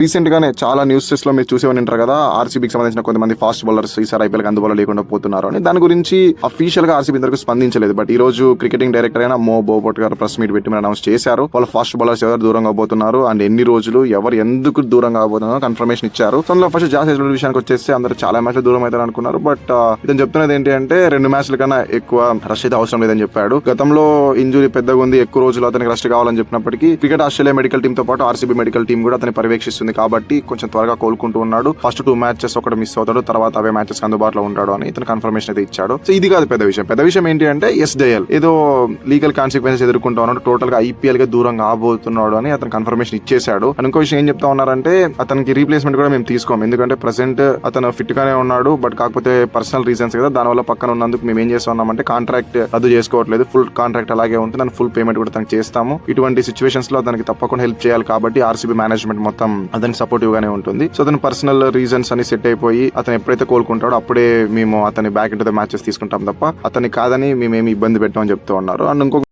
Recent గానే చాలా newses లో మీరు చూసే ఉంటారు కదా, ఆర్సీబీకి సంబంధించిన కొంతమంది ఫాస్ట్ బౌలర్స్ ఈసారి ఐపీఎల్ అందుబాటులో లేకుండా పోతున్నారు అని. దాని గురించి అఫీషియల్ గా ఆర్సీబీ ఇంతవరకు స్పందించలేదు. బట్ ఈ రోజు క్రికెటింగ్ డైరెక్టర్ అయిన మో బోబోట్ గారు ప్రెస్ మీట్ పెట్టి అనౌన్స్ చేశారు. వాళ్ళ ఫాస్ట్ బౌలర్స్ ఎవరు దూరంగా పోతున్నారు అండ్ ఎన్ని రోజులు ఎవరు ఎందుకు దూరంగా పోతున్నారు కన్ఫర్మేషన్ ఇచ్చారు. సో అందులో ఫస్ట్ జాస్ హేజ్ల్వుడ్ విషయానికి వచ్చేస్తే అందరూ చాలా మ్యాచ్లు దూరం అవుతారు అనుకున్నారు. బట్ ఇతను చెప్తున్నది ఏంటి అంటే 2 మ్యాచ్ల కన్నా ఎక్కువ రష్ అయితే అవసరం లేదని చెప్పాడు. గతంలో ఇంజురీ పెద్దగా ఉంది, ఎక్కువ రోజులు అతనికి రెస్ట్ కావాలని చెప్పినప్పటికీ క్రికెట్ ఆస్ట్రేలియా మెడికల్ టీమ్ తో పాటు ఆర్సీబీ మెడికల్ టీం కూడా అతని పర్యవేక్షిస్తుంది కాబట్టి కొంచెం త్వరగా కోలుకుంటూ ఉన్నాడు. ఫస్ట్ 2 మ్యాచెస్ ఒకటి మిస్ అవుతాడు, తర్వాత అవే మ్యాచెస్ అందుబాటులో ఉంటాడు అని ఇతను కన్ఫర్మేషన్ అయితే ఇచ్చాడు. సో ఇది కాదు పెద్ద విషయం. పెద్ద విషయం ఏంటి అంటే ఎస్డేఎల్ ఏదో లీగల్ కాన్సిక్వెన్సెస్ ఎదుర్కొంటా ఉన్నాడు, టోటల్ గా ఐపీఎల్ గా దూరం కాబోతున్నాడు అని అతను కన్ఫర్మేషన్ ఇచ్చేశాడు. అండ్ ఇంకో విషయం ఏం చెప్తా ఉన్నారంటే అతనికి రీప్లేస్మెంట్ కూడా మేము తీసుకోం, ఎందుకంటే ప్రెసెంట్ అతను ఫిట్ గానే ఉన్నాడు. బట్ కాకపోతే పర్సనల్ రీజన్స్ కదా, దానివల్ల పక్కన ఉన్నందుకు మేము ఏం చేస్తా ఉన్నామంటే కాంట్రాక్ట్ రద్దు చేసుకోవట్లేదు, ఫుల్ కాంట్రాక్ట్ అలాగే ఉంటుంది అండ్ ఫుల్ పేమెంట్ కూడా తనకు చేస్తాము. ఇటువంటి సిచ్యువేషన్స్ లో అతనికి తప్పకుండా హెల్ప్ చేయాలి కాబట్టి ఆర్సీబీ మేనేజ్మెంట్ మొత్తం అతనికి సపోర్టివ్ గానే ఉంటుంది. సో అతను పర్సనల్ రీజన్స్ అని సెట్ అయిపోయి అతను ఎప్పుడైతే కోలుకుంటాడో అప్పుడే మేము అతని బ్యాక్ ఇంటూ ద మ్యాచెస్ తీసుకుంటాం తప్ప అతని కాదని మేమేమి ఇబ్బంది పెట్టామని చెప్తూ ఉన్నారు. అండ్ ఇంకొక